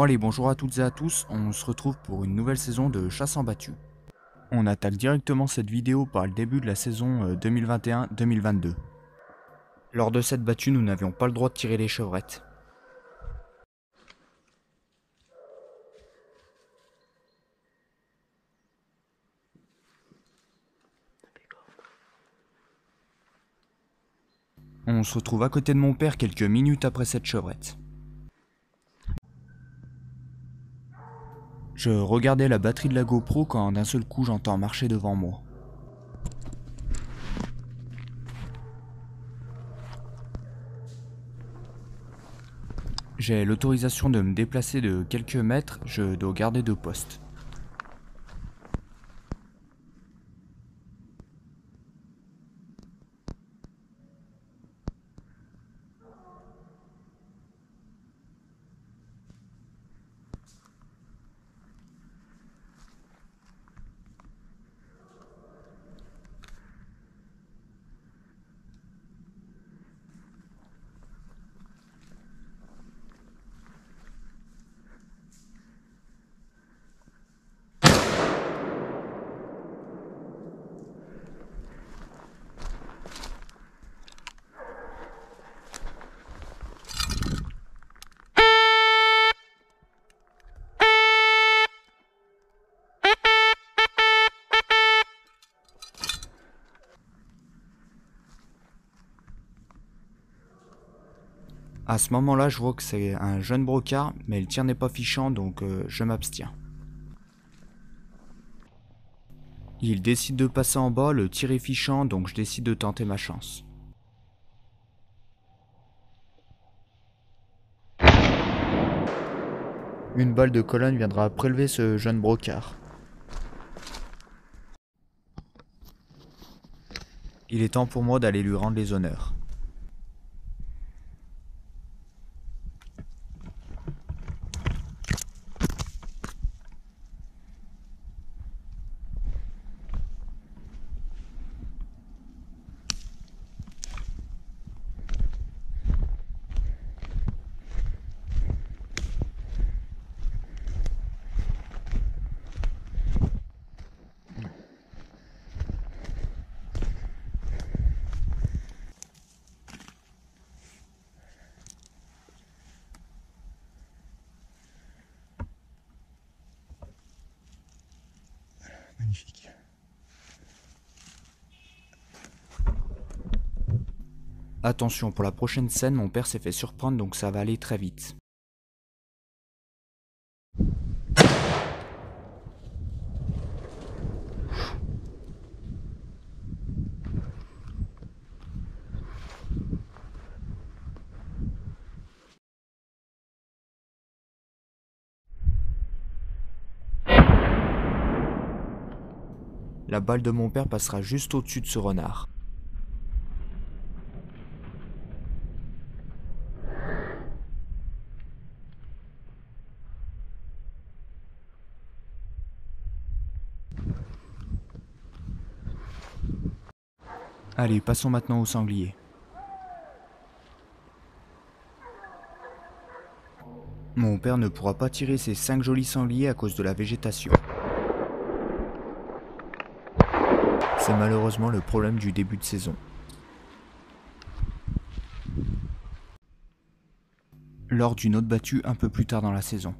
Bon allez, bonjour à toutes et à tous, on se retrouve pour une nouvelle saison de Chasse en battu. On attaque directement cette vidéo par le début de la saison 2021-2022. Lors de cette battue, nous n'avions pas le droit de tirer les chevrettes. On se retrouve à côté de mon père quelques minutes après cette chevrette. Je regardais la batterie de la GoPro quand d'un seul coup j'entends marcher devant moi. J'ai l'autorisation de me déplacer de quelques mètres, je dois garder 2 postes. À ce moment-là, je vois que c'est un jeune brocard, mais le tir n'est pas fichant, donc je m'abstiens. Il décide de passer en bas, le tir est fichant, donc je décide de tenter ma chance. Une balle de colonne viendra prélever ce jeune brocard. Il est temps pour moi d'aller lui rendre les honneurs. Magnifique. Attention, pour la prochaine scène, mon père s'est fait surprendre, donc ça va aller très vite. La balle de mon père passera juste au-dessus de ce renard. Allez, passons maintenant au sanglier. Mon père ne pourra pas tirer ces 5 jolis sangliers à cause de la végétation. C'est malheureusement le problème du début de saison. Lors d'une autre battue un peu plus tard dans la saison.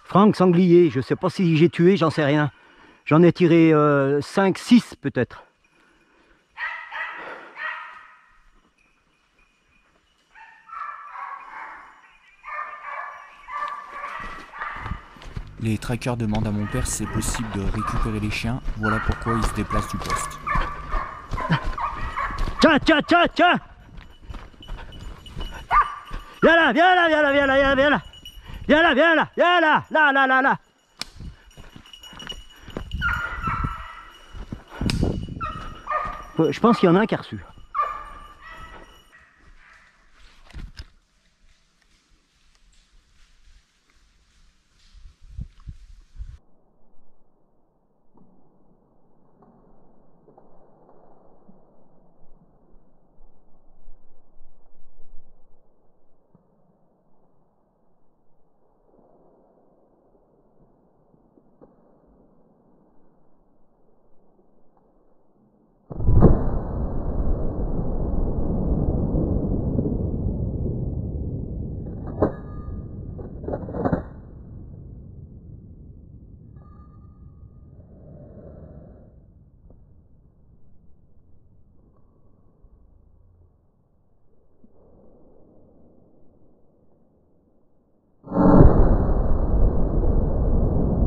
Franck sanglier, je sais pas si j'ai tué, j'en sais rien. J'en ai tiré 5, 6 peut-être. Les traqueurs demandent à mon père si c'est possible de récupérer les chiens, voilà pourquoi ils se déplacent du poste. Tiens, tiens, tiens, tiens! Viens là, viens là, viens là, viens là, viens là, viens là! Viens là, viens là, viens là, là, là, là, là! Je pense qu'il y en a un qui a reçu.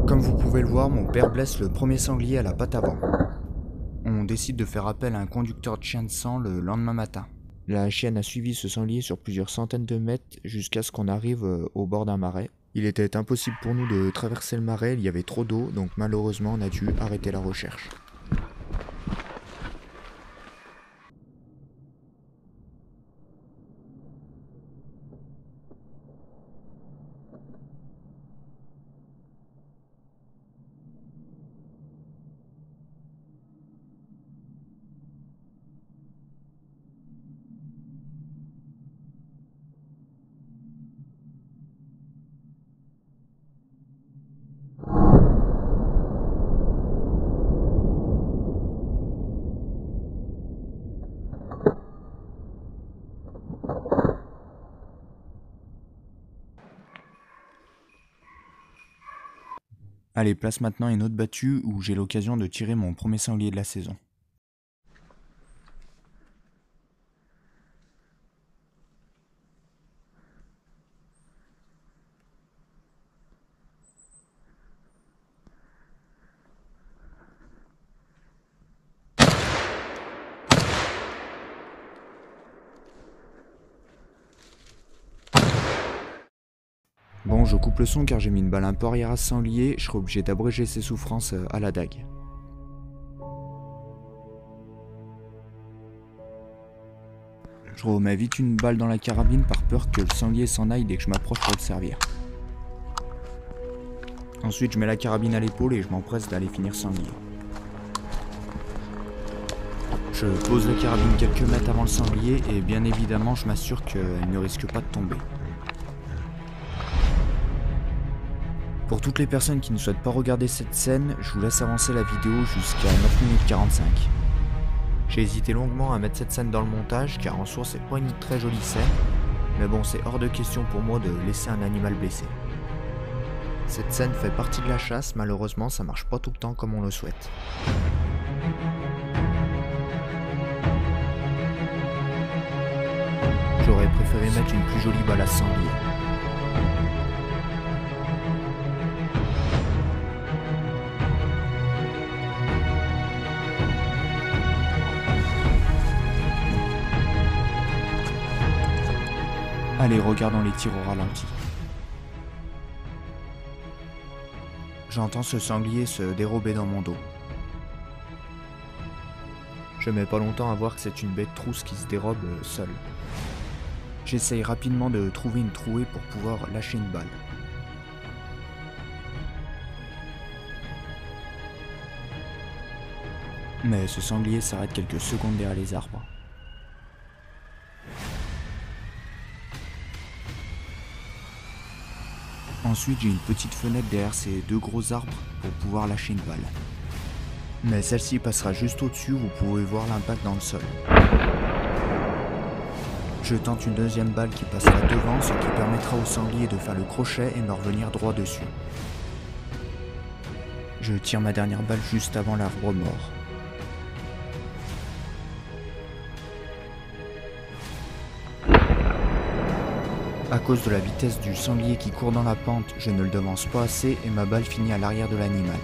Comme vous pouvez le voir, mon père blesse le premier sanglier à la patte avant. On décide de faire appel à un conducteur de chien de sang le lendemain matin. La chienne a suivi ce sanglier sur plusieurs centaines de mètres jusqu'à ce qu'on arrive au bord d'un marais. Il était impossible pour nous de traverser le marais, il y avait trop d'eau, donc malheureusement on a dû arrêter la recherche. Allez, place maintenant une autre battue où j'ai l'occasion de tirer mon premier sanglier de la saison. Bon, je coupe le son car j'ai mis une balle un peu arrière à ce sanglier, je serai obligé d'abréger ses souffrances à la dague. Je remets vite une balle dans la carabine par peur que le sanglier s'en aille dès que je m'approche pour le servir. Ensuite, je mets la carabine à l'épaule et je m'empresse d'aller finir ce sanglier. Je pose la carabine quelques mètres avant le sanglier et bien évidemment je m'assure qu'il ne risque pas de tomber. Pour toutes les personnes qui ne souhaitent pas regarder cette scène, je vous laisse avancer la vidéo jusqu'à 9 minutes 45. J'ai hésité longuement à mettre cette scène dans le montage car en soi c'est pas une très jolie scène, mais bon c'est hors de question pour moi de laisser un animal blessé. Cette scène fait partie de la chasse, malheureusement ça marche pas tout le temps comme on le souhaite. J'aurais préféré mettre une plus jolie balle à sanglier. Allez, regardons les tirs au ralenti. J'entends ce sanglier se dérober dans mon dos. Je mets pas longtemps à voir que c'est une bête trousse qui se dérobe seule. J'essaye rapidement de trouver une trouée pour pouvoir lâcher une balle. Mais ce sanglier s'arrête quelques secondes derrière les arbres. Ensuite, j'ai une petite fenêtre derrière ces deux gros arbres pour pouvoir lâcher une balle. Mais celle-ci passera juste au-dessus, vous pouvez voir l'impact dans le sol. Je tente une deuxième balle qui passera devant, ce qui permettra au sanglier de faire le crochet et me revenir droit dessus. Je tire ma dernière balle juste avant l'arbre mort. À cause de la vitesse du sanglier qui court dans la pente, je ne le devance pas assez et ma balle finit à l'arrière de l'animal.